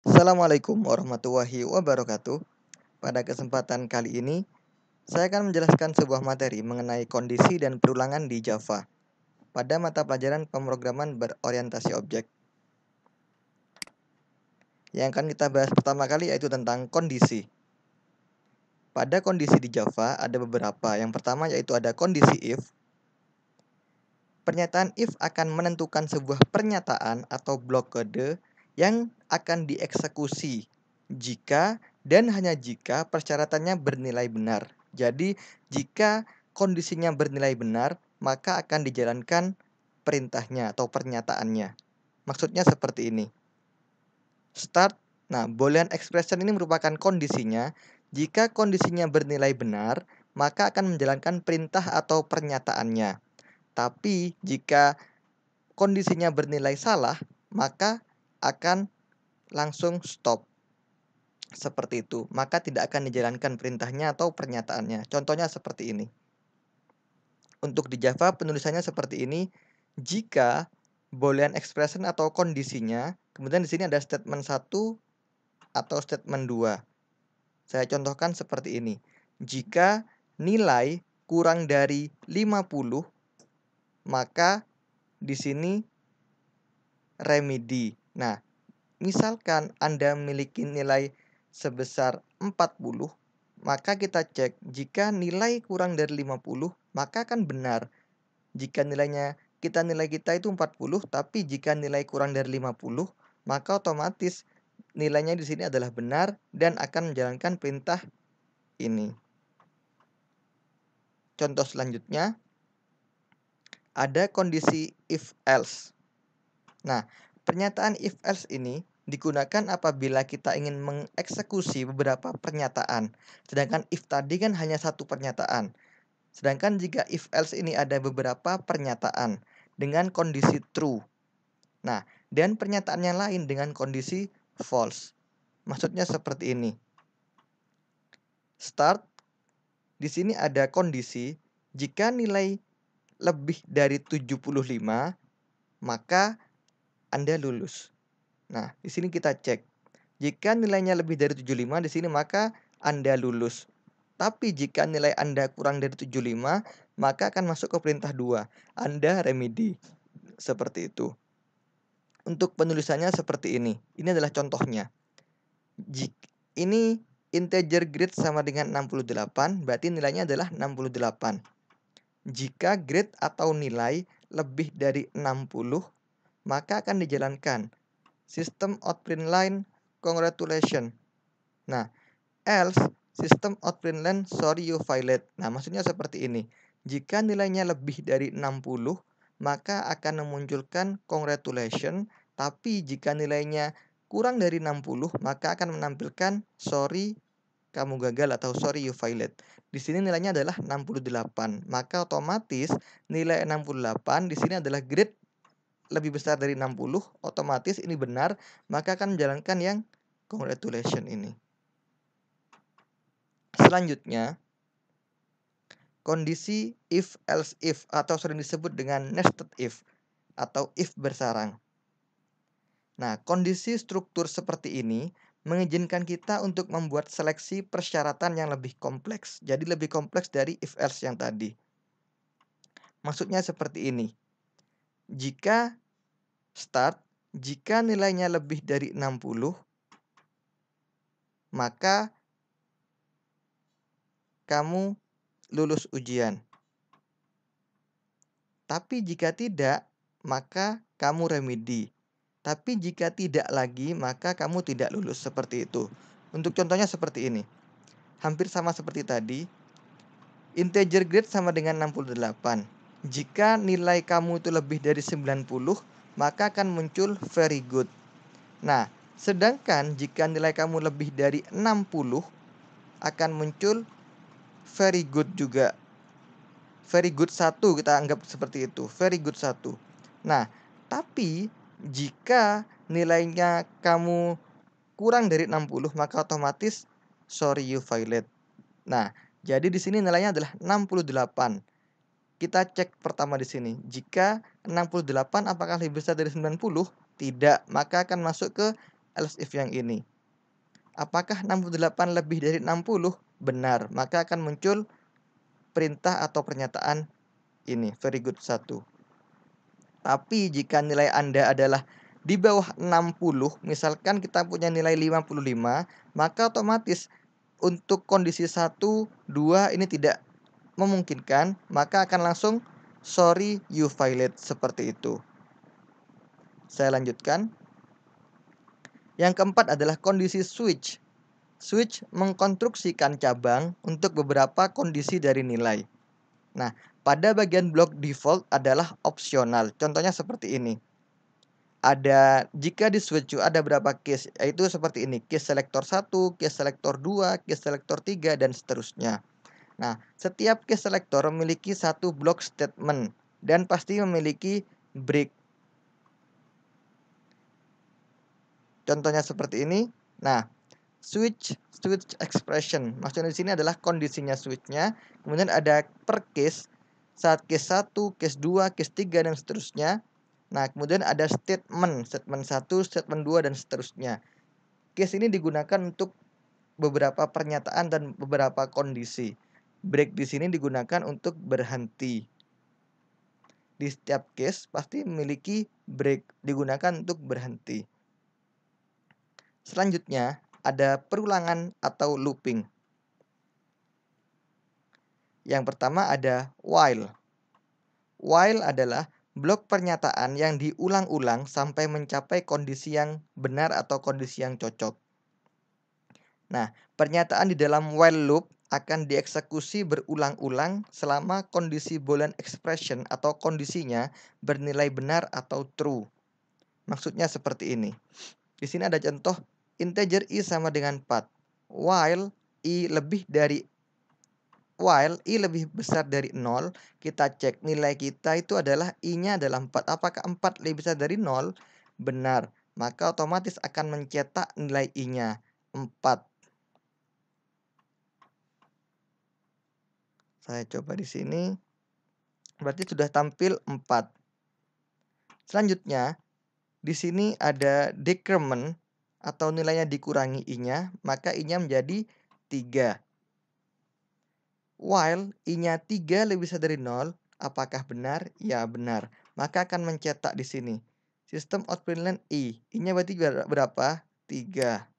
Assalamualaikum warahmatullahi wabarakatuh. Pada kesempatan kali ini, saya akan menjelaskan sebuah materi mengenai kondisi dan perulangan di Java pada mata pelajaran pemrograman berorientasi objek. Yang akan kita bahas pertama kali yaitu tentang kondisi. Pada kondisi di Java ada beberapa. Yang pertama yaitu ada kondisi if. Pernyataan if akan menentukan sebuah pernyataan atau blok kode yang akan dieksekusi jika dan hanya jika persyaratannya bernilai benar. Jadi, jika kondisinya bernilai benar, maka akan dijalankan perintahnya atau pernyataannya. Maksudnya seperti ini. Start. Nah, Boolean expression ini merupakan kondisinya. Jika kondisinya bernilai benar, maka akan menjalankan perintah atau pernyataannya. Tapi jika kondisinya bernilai salah, maka akan langsung stop. Seperti itu. Maka tidak akan dijalankan perintahnya atau pernyataannya. Contohnya seperti ini. Untuk di Java penulisannya seperti ini. Jika Boolean expression atau kondisinya, kemudian di sini ada statement 1 atau statement 2. Saya contohkan seperti ini. Jika nilai kurang dari 50, maka di sini remedi. Nah, misalkan Anda memiliki nilai sebesar 40, maka kita cek jika nilai kurang dari 50, maka akan benar. Jika nilai kita itu 40, tapi jika nilai kurang dari 50, maka otomatis nilainya di sini adalah benar dan akan menjalankan perintah ini. Contoh selanjutnya ada kondisi if else. Nah, pernyataan if else ini digunakan apabila kita ingin mengeksekusi beberapa pernyataan. Sedangkan if tadi kan hanya satu pernyataan. Sedangkan jika if else ini ada beberapa pernyataan dengan kondisi true. Nah, dan pernyataannya lain dengan kondisi false. Maksudnya seperti ini. Start. Di sini ada kondisi jika nilai lebih dari 75, maka Anda lulus. Nah, di sini kita cek. Jika nilainya lebih dari 75 di sini maka Anda lulus. Tapi jika nilai Anda kurang dari 75, maka akan masuk ke perintah 2. Anda remedi. Seperti itu. Untuk penulisannya seperti ini. Ini adalah contohnya. Ini integer grade sama dengan 68, berarti nilainya adalah 68. Jika grade atau nilai lebih dari 60, maka akan dijalankan system out print line congratulations. Nah, else system out print line sorry you failed. Nah, maksudnya seperti ini. Jika nilainya lebih dari 60, maka akan memunculkan congratulations, tapi jika nilainya kurang dari 60, maka akan menampilkan sorry kamu gagal atau sorry you failed. Di sini nilainya adalah 68. Maka otomatis nilai 68 di sini adalah grade lebih besar dari 60, otomatis ini benar, maka akan menjalankan yang congratulations ini. Selanjutnya, kondisi if else if atau sering disebut dengan nested if atau if bersarang. Nah, kondisi struktur seperti ini mengizinkan kita untuk membuat seleksi persyaratan yang lebih kompleks. Jadi lebih kompleks dari if else yang tadi. Maksudnya seperti ini. Jika start, jika nilainya lebih dari 60, maka kamu lulus ujian. Tapi jika tidak, maka kamu remedi. Tapi jika tidak lagi, maka kamu tidak lulus. Seperti itu. Untuk contohnya seperti ini. Hampir sama seperti tadi. Integer grade sama dengan 68. Jika nilai kamu itu lebih dari 90, maka akan muncul very good. Nah, sedangkan jika nilai kamu lebih dari 60, akan muncul very good juga. Very good 1 kita anggap seperti itu. Very good 1. Nah, tapi jika nilainya kamu kurang dari 60, maka otomatis sorry you failed. Nah, jadi di sini nilainya adalah 68. Kita cek pertama di sini. Jika 68 apakah lebih besar dari 90? Tidak, maka akan masuk ke else if yang ini. Apakah 68 lebih dari 60? Benar, maka akan muncul perintah atau pernyataan ini, very good 1. Tapi jika nilai Anda adalah di bawah 60, misalkan kita punya nilai 55, maka otomatis untuk kondisi 1, 2 ini tidak memungkinkan, maka akan langsung sorry you violate seperti itu. Saya lanjutkan. Yang keempat adalah kondisi switch. Switch mengkonstruksikan cabang untuk beberapa kondisi dari nilai. Nah, pada bagian blok default adalah opsional. Contohnya seperti ini. Jika di switch ada berapa case, yaitu seperti ini. Case selector 1, case selector 2, case selector 3, dan seterusnya. Nah, setiap case selector memiliki satu block statement dan pasti memiliki break. Contohnya seperti ini. Nah, switch expression. Maksudnya di sini adalah kondisinya switchnya. Kemudian ada per case. Saat case 1, case 2, case 3, dan seterusnya. Nah, kemudian ada statement 1, statement 2, dan seterusnya. Case ini digunakan untuk beberapa pernyataan dan beberapa kondisi. Break di sini digunakan untuk berhenti. Di setiap case pasti memiliki break, digunakan untuk berhenti. Selanjutnya ada perulangan atau looping. Yang pertama ada while. While adalah blok pernyataan yang diulang-ulang sampai mencapai kondisi yang benar atau kondisi yang cocok. Nah, pernyataan di dalam while loop akan dieksekusi berulang-ulang selama kondisi boolean expression atau kondisinya bernilai benar atau true. Maksudnya seperti ini. Di sini ada contoh integer i sama dengan 4. While i lebih besar dari 0, kita cek nilai kita itu adalah i-nya adalah 4. Apakah 4 lebih besar dari 0? Benar. Maka otomatis akan mencetak nilai i-nya 4. Saya coba di sini. Berarti sudah tampil 4. Selanjutnya, di sini ada decrement atau nilainya dikurangi i-nya, maka i-nya menjadi 3. While i-nya 3 lebih besar dari 0, apakah benar? Ya, benar. Maka akan mencetak di sini. Sistem out println i-nya berarti berapa? 3.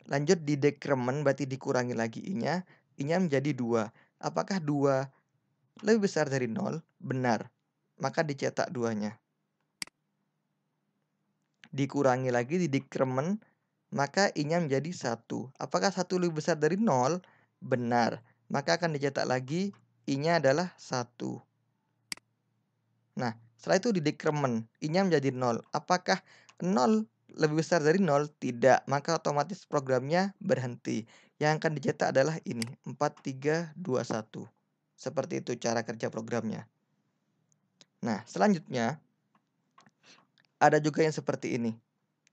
Lanjut di decrement berarti dikurangi lagi i-nya menjadi 2. Apakah 2 lebih besar dari 0? Benar. Maka dicetak 2-nya. Dikurangi lagi di decrement, maka i-nya menjadi 1. Apakah 1 lebih besar dari 0? Benar. Maka akan dicetak lagi i-nya adalah 1. Nah, setelah itu di decrement, i-nya menjadi 0. Apakah 0 lebih besar dari 0? Tidak. Maka otomatis programnya berhenti. Yang akan dicetak adalah ini, 4, 3, 2, 1. Seperti itu cara kerja programnya. Nah, selanjutnya ada juga yang seperti ini.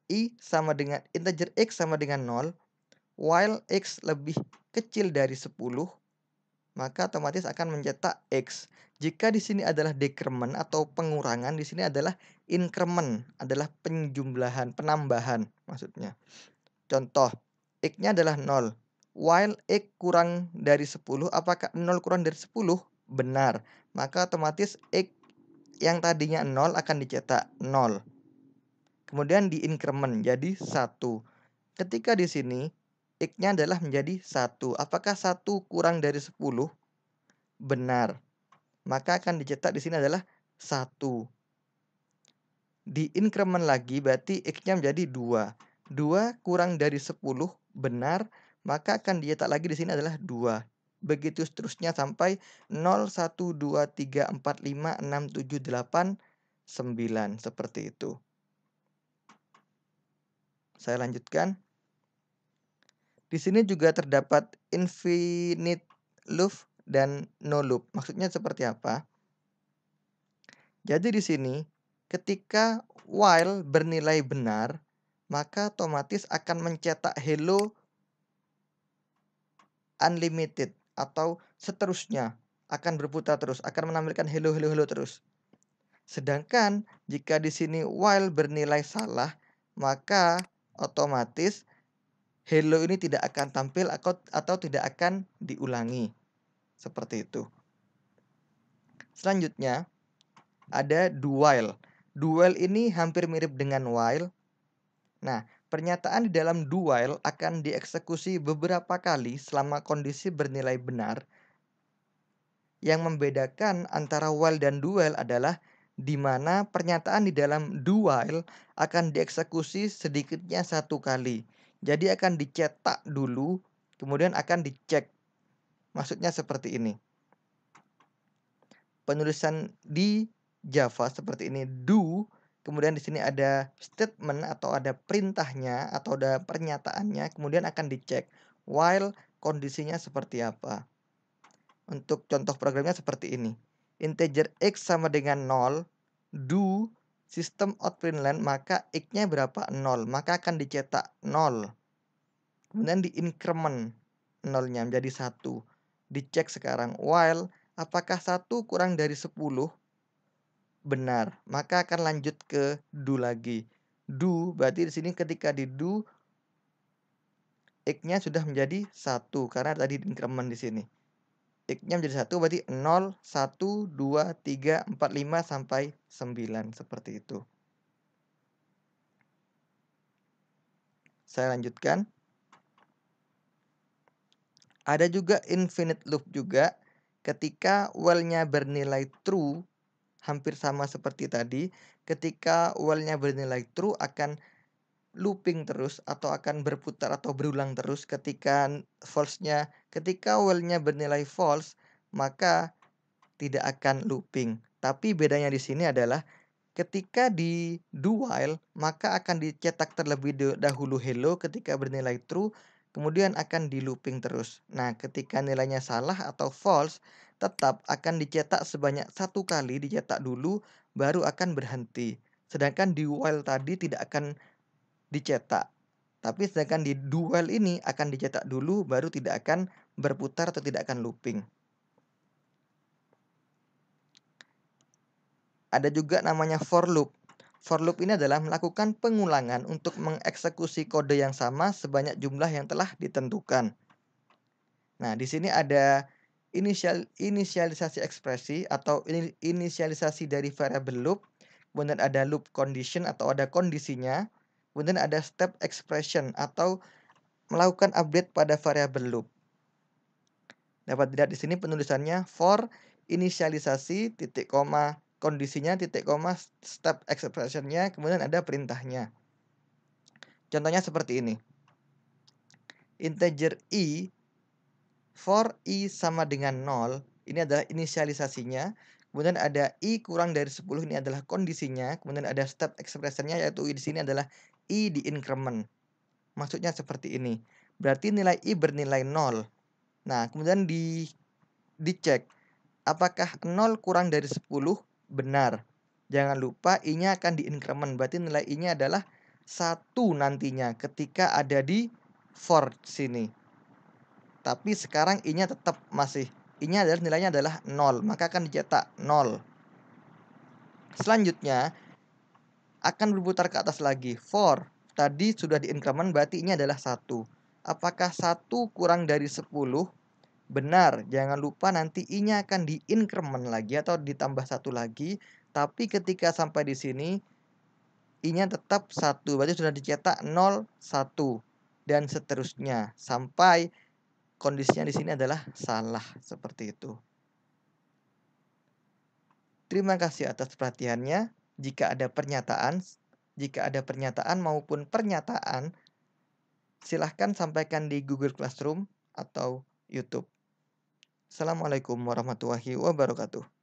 Integer x sama dengan 0, while x lebih kecil dari 10, maka otomatis akan mencetak x. Jika di sini adalah decrement atau pengurangan, di sini adalah increment, adalah penjumlahan, penambahan maksudnya. Contoh, x-nya adalah 0. While x kurang dari 10, apakah 0 kurang dari 10? Benar. Maka otomatis x yang tadinya 0 akan dicetak 0. Kemudian di increment jadi 1. Ketika di sini x-nya adalah menjadi 1. Apakah 1 kurang dari 10? Benar. Maka akan dicetak di sini adalah 1. Di increment lagi berarti x-nya menjadi 2. 2 kurang dari 10 benar, maka akan dicetak lagi di sini adalah 2. Begitu seterusnya sampai 0, 1, 2, 3, 4, 5, 6, 7, 8, 9. Seperti itu. Saya lanjutkan. Di sini juga terdapat infinite loop dan no loop. Maksudnya seperti apa? Jadi di sini ketika while bernilai benar, maka otomatis akan mencetak hello unlimited atau seterusnya, akan berputar terus, akan menampilkan hello hello hello terus. Sedangkan jika di sini while bernilai salah, maka otomatis hello ini tidak akan tampil atau tidak akan diulangi. Seperti itu. Selanjutnya ada do while. Do while ini hampir mirip dengan while. Nah, pernyataan di dalam do while akan dieksekusi beberapa kali selama kondisi bernilai benar. Yang membedakan antara while dan do while adalah di mana pernyataan di dalam do while akan dieksekusi sedikitnya satu kali. Jadi akan dicetak dulu, kemudian akan dicek. Maksudnya seperti ini. Penulisan di Java seperti ini, do, kemudian di sini ada statement atau ada perintahnya atau ada pernyataannya, kemudian akan dicek while kondisinya seperti apa. Untuk contoh programnya seperti ini. Integer x sama dengan 0, do system out println, maka x-nya berapa? 0, maka akan dicetak 0. Kemudian di increment 0-nya menjadi 1. Dicek sekarang while apakah 1 kurang dari 10? Benar, maka akan lanjut ke do lagi. Do berarti di sini ketika di do x-nya sudah menjadi 1 karena tadi di increment di sini. X-nya menjadi 1 berarti 0, 1, 2, 3, 4, 5 sampai 9 seperti itu. Saya lanjutkan. Ada juga infinite loop juga ketika while-nya bernilai true, hampir sama seperti tadi. Ketika while-nya bernilai true akan looping terus atau akan berputar atau berulang terus. Ketika while-nya bernilai false, maka tidak akan looping. Tapi bedanya di sini adalah ketika di do while, maka akan dicetak terlebih dahulu hello ketika bernilai true, kemudian akan di looping terus. Nah, ketika nilainya salah atau false, tetap akan dicetak sebanyak 1 kali, dicetak dulu, baru akan berhenti. Sedangkan di while tadi tidak akan dicetak. Tapi sedangkan di do while ini akan dicetak dulu, baru tidak akan berputar atau tidak akan looping. Ada juga namanya for loop. For loop ini adalah melakukan pengulangan untuk mengeksekusi kode yang sama sebanyak jumlah yang telah ditentukan. Nah, di sini ada inisialisasi ekspresi atau inisialisasi dari variable loop, kemudian ada loop condition atau ada kondisinya, kemudian ada step expression atau melakukan update pada variable loop. Dapat dilihat di sini penulisannya for inisialisasi titik koma kondisinya titik koma step expressionnya, kemudian ada perintahnya. Contohnya seperti ini. Integer i for i sama dengan 0, ini adalah inisialisasinya. Kemudian ada i kurang dari 10, ini adalah kondisinya. Kemudian ada step expressionnya, yaitu i di sini adalah i di increment. Maksudnya seperti ini. Berarti nilai i bernilai 0. Nah, kemudian dicek apakah 0 kurang dari 10? Benar. Jangan lupa i-nya akan di increment. Berarti nilai i-nya adalah 1 nantinya ketika ada di for sini. Tapi sekarang i-nya tetap masih. I-nya adalah nilainya adalah 0. Maka akan dicetak 0. Selanjutnya akan berputar ke atas lagi. For tadi sudah di increment, berarti i-nya adalah 1. Apakah 1 kurang dari 10? Benar, jangan lupa nanti i-nya akan di increment lagi atau ditambah 1 lagi. Tapi ketika sampai di sini i-nya tetap 1, berarti sudah dicetak 0, 1 dan seterusnya sampai kondisinya di sini adalah salah seperti itu. Terima kasih atas perhatiannya. Jika ada pernyataan maupun pernyataan, silahkan sampaikan di Google Classroom atau YouTube. Assalamualaikum warahmatullahi wabarakatuh.